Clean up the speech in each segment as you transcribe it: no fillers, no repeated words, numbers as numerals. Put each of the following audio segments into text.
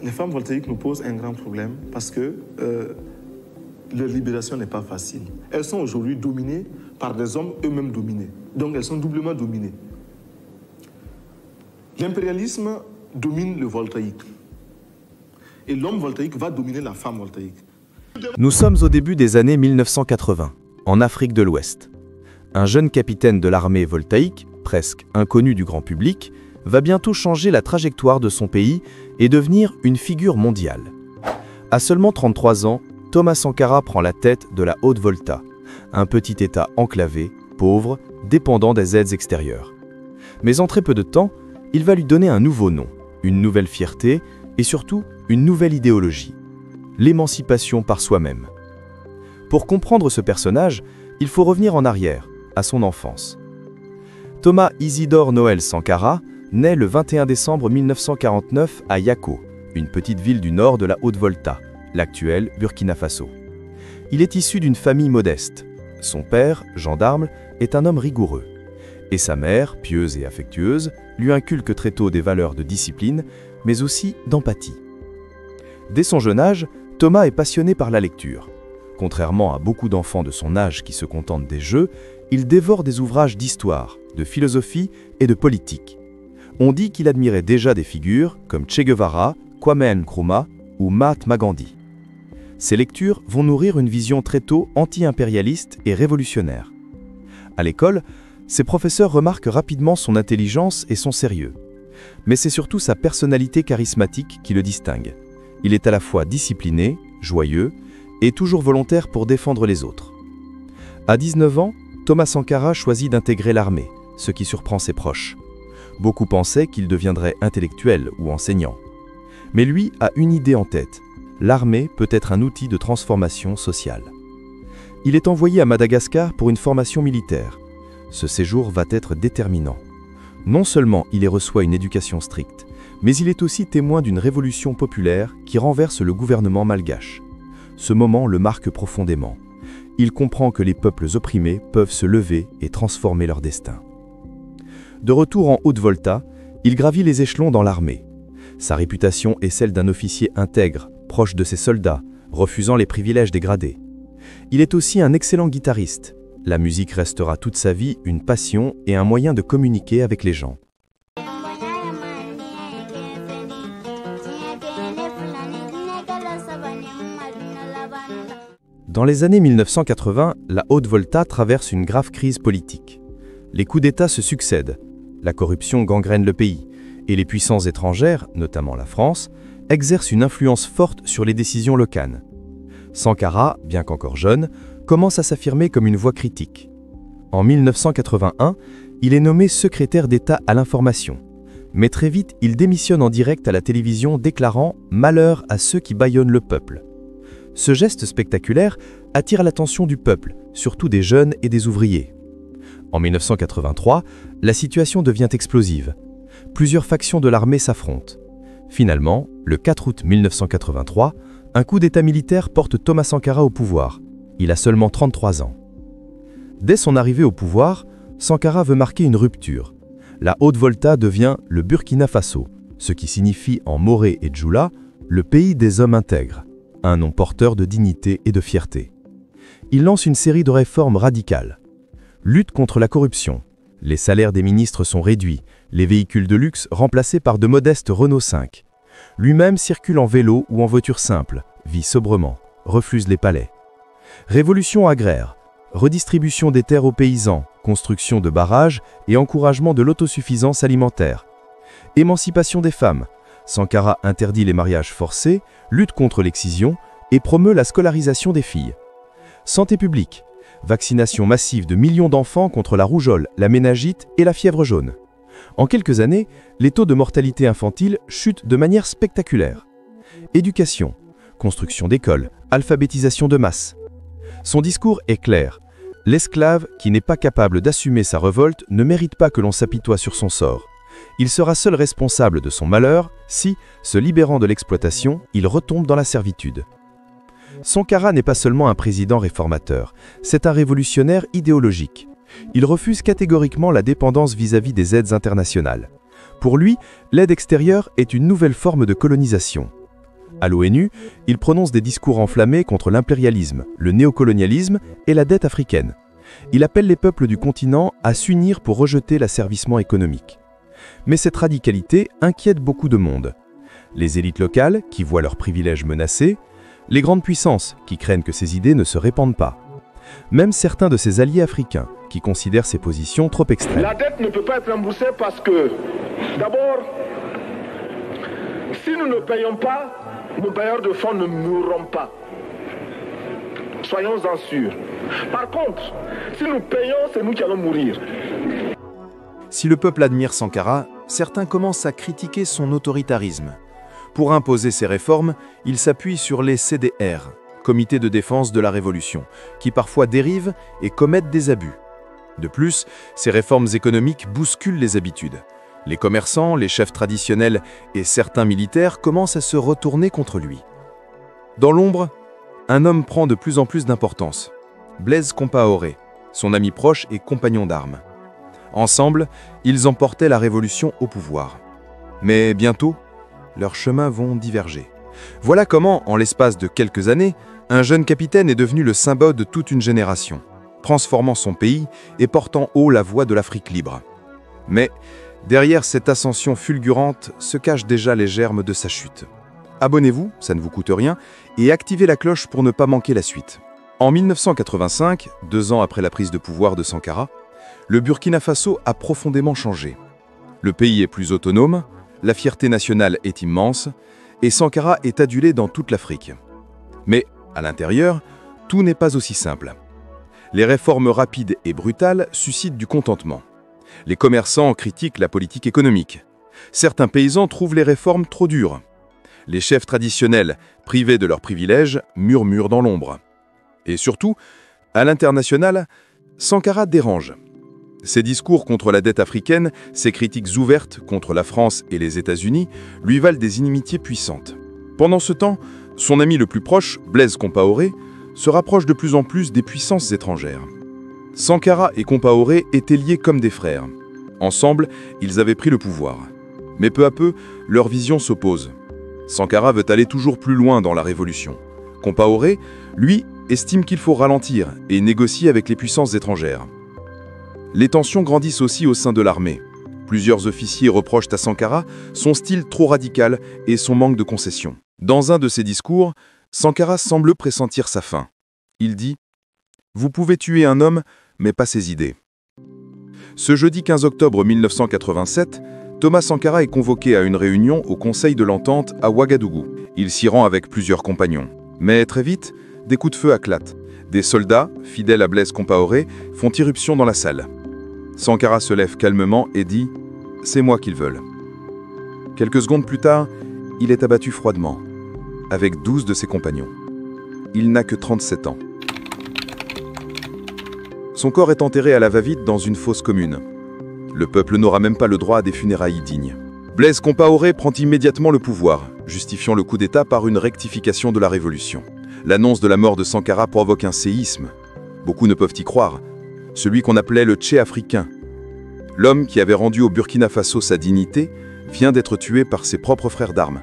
Les femmes voltaïques nous posent un grand problème parce que leur libération n'est pas facile. Elles sont aujourd'hui dominées par des hommes eux-mêmes dominés. Donc elles sont doublement dominées. L'impérialisme domine le voltaïque. Et l'homme voltaïque va dominer la femme voltaïque. Nous sommes au début des années 1980, en Afrique de l'Ouest. Un jeune capitaine de l'armée voltaïque, presque inconnu du grand public, va bientôt changer la trajectoire de son pays et devenir une figure mondiale. À seulement 33 ans, Thomas Sankara prend la tête de la Haute-Volta, un petit État enclavé, pauvre, dépendant des aides extérieures. Mais en très peu de temps, il va lui donner un nouveau nom, une nouvelle fierté et surtout une nouvelle idéologie, l'émancipation par soi-même. Pour comprendre ce personnage, il faut revenir en arrière, à son enfance. Thomas Isidore Noël Sankara naît le 21 décembre 1949 à Yako, une petite ville du nord de la Haute-Volta, l'actuelle Burkina Faso. Il est issu d'une famille modeste. Son père, gendarme, est un homme rigoureux. Et sa mère, pieuse et affectueuse, lui inculque très tôt des valeurs de discipline, mais aussi d'empathie. Dès son jeune âge, Thomas est passionné par la lecture. Contrairement à beaucoup d'enfants de son âge qui se contentent des jeux, il dévore des ouvrages d'histoire, de philosophie et de politique. On dit qu'il admirait déjà des figures comme Che Guevara, Kwame Nkrumah ou Mahatma Gandhi. Ces lectures vont nourrir une vision très tôt anti-impérialiste et révolutionnaire. À l'école, ses professeurs remarquent rapidement son intelligence et son sérieux. Mais c'est surtout sa personnalité charismatique qui le distingue. Il est à la fois discipliné, joyeux et toujours volontaire pour défendre les autres. À 19 ans, Thomas Sankara choisit d'intégrer l'armée, ce qui surprend ses proches. Beaucoup pensaient qu'il deviendrait intellectuel ou enseignant. Mais lui a une idée en tête. L'armée peut être un outil de transformation sociale. Il est envoyé à Madagascar pour une formation militaire. Ce séjour va être déterminant. Non seulement il y reçoit une éducation stricte, mais il est aussi témoin d'une révolution populaire qui renverse le gouvernement malgache. Ce moment le marque profondément. Il comprend que les peuples opprimés peuvent se lever et transformer leur destin. De retour en Haute-Volta, il gravit les échelons dans l'armée. Sa réputation est celle d'un officier intègre, proche de ses soldats, refusant les privilèges des gradés. Il est aussi un excellent guitariste. La musique restera toute sa vie une passion et un moyen de communiquer avec les gens. Dans les années 1980, la Haute-Volta traverse une grave crise politique. Les coups d'État se succèdent, la corruption gangrène le pays, et les puissances étrangères, notamment la France, exercent une influence forte sur les décisions locales. Sankara, bien qu'encore jeune, commence à s'affirmer comme une voix critique. En 1981, il est nommé secrétaire d'État à l'information. Mais très vite, il démissionne en direct à la télévision déclarant « Malheur à ceux qui bâillonnent le peuple ». Ce geste spectaculaire attire l'attention du peuple, surtout des jeunes et des ouvriers. En 1983, la situation devient explosive. Plusieurs factions de l'armée s'affrontent. Finalement, le 4 août 1983, un coup d'État militaire porte Thomas Sankara au pouvoir. Il a seulement 33 ans. Dès son arrivée au pouvoir, Sankara veut marquer une rupture. La Haute-Volta devient le Burkina Faso, ce qui signifie en moré et djoula le pays des hommes intègres, un nom porteur de dignité et de fierté. Il lance une série de réformes radicales. Lutte contre la corruption. Les salaires des ministres sont réduits, les véhicules de luxe remplacés par de modestes Renault 5. Lui-même circule en vélo ou en voiture simple, vit sobrement, refuse les palais. Révolution agraire, redistribution des terres aux paysans, construction de barrages et encouragement de l'autosuffisance alimentaire. Émancipation des femmes. Sankara interdit les mariages forcés, lutte contre l'excision et promeut la scolarisation des filles. Santé publique. Vaccination massive de millions d'enfants contre la rougeole, la méningite et la fièvre jaune. En quelques années, les taux de mortalité infantile chutent de manière spectaculaire. Éducation, construction d'écoles, alphabétisation de masse. Son discours est clair. L'esclave qui n'est pas capable d'assumer sa révolte ne mérite pas que l'on s'apitoie sur son sort. Il sera seul responsable de son malheur si, se libérant de l'exploitation, il retombe dans la servitude. Sankara n'est pas seulement un président réformateur, c'est un révolutionnaire idéologique. Il refuse catégoriquement la dépendance vis-à-vis des aides internationales. Pour lui, l'aide extérieure est une nouvelle forme de colonisation. À l'ONU, il prononce des discours enflammés contre l'impérialisme, le néocolonialisme et la dette africaine. Il appelle les peuples du continent à s'unir pour rejeter l'asservissement économique. Mais cette radicalité inquiète beaucoup de monde. Les élites locales, qui voient leurs privilèges menacés, les grandes puissances, qui craignent que ces idées ne se répandent pas. Même certains de ses alliés africains, qui considèrent ces positions trop extrêmes. La dette ne peut pas être remboursée parce que, d'abord, si nous ne payons pas, nos bailleurs de fonds ne mourront pas. Soyons-en sûrs. Par contre, si nous payons, c'est nous qui allons mourir. Si le peuple admire Sankara, certains commencent à critiquer son autoritarisme. Pour imposer ses réformes, il s'appuie sur les CDR, Comités de défense de la Révolution, qui parfois dérivent et commettent des abus. De plus, ces réformes économiques bousculent les habitudes. Les commerçants, les chefs traditionnels et certains militaires commencent à se retourner contre lui. Dans l'ombre, un homme prend de plus en plus d'importance. Blaise Compaoré, son ami proche et compagnon d'armes. Ensemble, ils emportaient la révolution au pouvoir. Mais bientôt, leurs chemins vont diverger. Voilà comment, en l'espace de quelques années, un jeune capitaine est devenu le symbole de toute une génération, transformant son pays et portant haut la voix de l'Afrique libre. Mais derrière cette ascension fulgurante se cachent déjà les germes de sa chute. Abonnez-vous, ça ne vous coûte rien, et activez la cloche pour ne pas manquer la suite. En 1985, 2 ans après la prise de pouvoir de Sankara, le Burkina Faso a profondément changé. Le pays est plus autonome, la fierté nationale est immense, et Sankara est adulé dans toute l'Afrique. Mais, à l'intérieur, tout n'est pas aussi simple. Les réformes rapides et brutales suscitent du contentement. Les commerçants critiquent la politique économique. Certains paysans trouvent les réformes trop dures. Les chefs traditionnels, privés de leurs privilèges, murmurent dans l'ombre. Et surtout, à l'international, Sankara dérange. Ses discours contre la dette africaine, ses critiques ouvertes contre la France et les États-Unis lui valent des inimitiés puissantes. Pendant ce temps, son ami le plus proche, Blaise Compaoré, se rapproche de plus en plus des puissances étrangères. Sankara et Compaoré étaient liés comme des frères. Ensemble, ils avaient pris le pouvoir. Mais peu à peu, leurs visions s'opposent. Sankara veut aller toujours plus loin dans la révolution. Compaoré, lui, estime qu'il faut ralentir et négocier avec les puissances étrangères. Les tensions grandissent aussi au sein de l'armée. Plusieurs officiers reprochent à Sankara son style trop radical et son manque de concessions. Dans un de ses discours, Sankara semble pressentir sa fin. Il dit « Vous pouvez tuer un homme, mais pas ses idées ». Ce jeudi 15 octobre 1987, Thomas Sankara est convoqué à une réunion au Conseil de l'Entente à Ouagadougou. Il s'y rend avec plusieurs compagnons. Mais très vite, des coups de feu éclatent. Des soldats, fidèles à Blaise Compaoré, font irruption dans la salle. Sankara se lève calmement et dit « C'est moi qu'ils veulent ». Quelques secondes plus tard, il est abattu froidement, avec 12 de ses compagnons. Il n'a que 37 ans. Son corps est enterré à la va-vite dans une fosse commune. Le peuple n'aura même pas le droit à des funérailles dignes. Blaise Compaoré prend immédiatement le pouvoir, justifiant le coup d'État par une rectification de la révolution. L'annonce de la mort de Sankara provoque un séisme. Beaucoup ne peuvent y croire. Celui qu'on appelait le Tché africain. L'homme qui avait rendu au Burkina Faso sa dignité vient d'être tué par ses propres frères d'armes.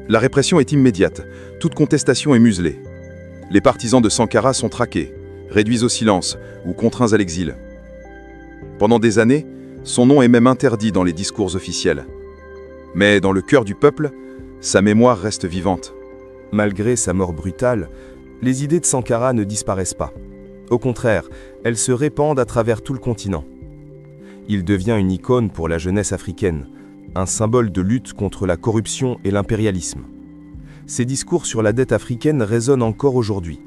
La répression est immédiate. Toute contestation est muselée. Les partisans de Sankara sont traqués, réduits au silence ou contraints à l'exil. Pendant des années, son nom est même interdit dans les discours officiels. Mais dans le cœur du peuple, sa mémoire reste vivante. Malgré sa mort brutale, les idées de Sankara ne disparaissent pas. Au contraire, elles se répandent à travers tout le continent. Il devient une icône pour la jeunesse africaine, un symbole de lutte contre la corruption et l'impérialisme. Ses discours sur la dette africaine résonnent encore aujourd'hui.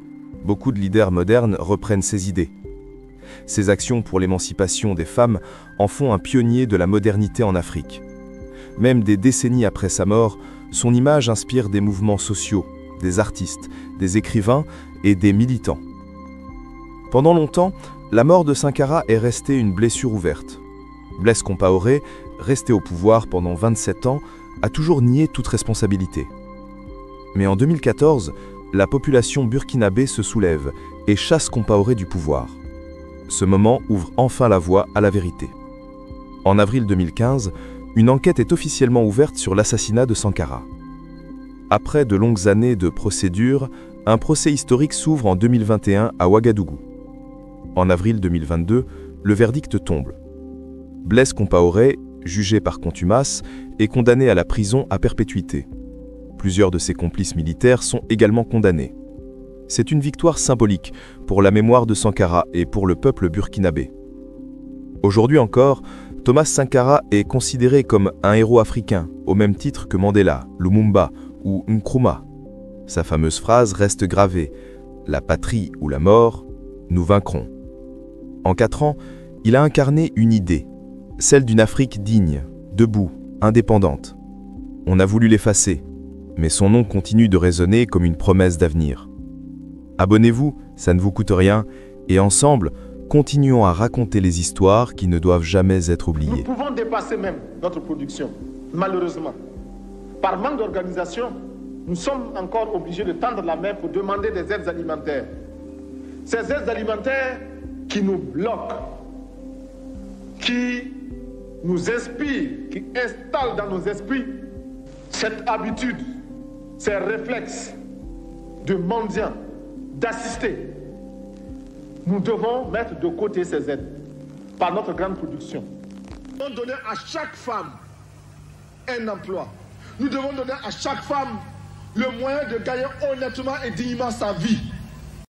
Beaucoup de leaders modernes reprennent ses idées. Ses actions pour l'émancipation des femmes en font un pionnier de la modernité en Afrique. Même des décennies après sa mort, son image inspire des mouvements sociaux, des artistes, des écrivains et des militants. Pendant longtemps, la mort de Sankara est restée une blessure ouverte. Blaise Compaoré, resté au pouvoir pendant 27 ans, a toujours nié toute responsabilité. Mais en 2014, la population burkinabé se soulève et chasse Compaoré du pouvoir. Ce moment ouvre enfin la voie à la vérité. En avril 2015, une enquête est officiellement ouverte sur l'assassinat de Sankara. Après de longues années de procédures, un procès historique s'ouvre en 2021 à Ouagadougou. En avril 2022, le verdict tombe. Blaise Compaoré, jugé par contumace, est condamné à la prison à perpétuité. Plusieurs de ses complices militaires sont également condamnés. C'est une victoire symbolique pour la mémoire de Sankara et pour le peuple burkinabé. Aujourd'hui encore, Thomas Sankara est considéré comme un héros africain, au même titre que Mandela, Lumumba ou Nkrumah. Sa fameuse phrase reste gravée « La patrie ou la mort, nous vaincrons ». En 4 ans, il a incarné une idée, celle d'une Afrique digne, debout, indépendante. On a voulu l'effacer, mais son nom continue de résonner comme une promesse d'avenir. Abonnez-vous, ça ne vous coûte rien, et ensemble, continuons à raconter les histoires qui ne doivent jamais être oubliées. Nous pouvons dépasser même notre production, malheureusement. Par manque d'organisation, nous sommes encore obligés de tendre la main pour demander des aides alimentaires. Ces aides alimentaires qui nous bloquent, qui nous inspirent, qui installent dans nos esprits cette habitude, ces réflexes de mendiants, d'assister. Nous devons mettre de côté ces aides par notre grande production. Nous devons donner à chaque femme un emploi. Nous devons donner à chaque femme le moyen de gagner honnêtement et dignement sa vie.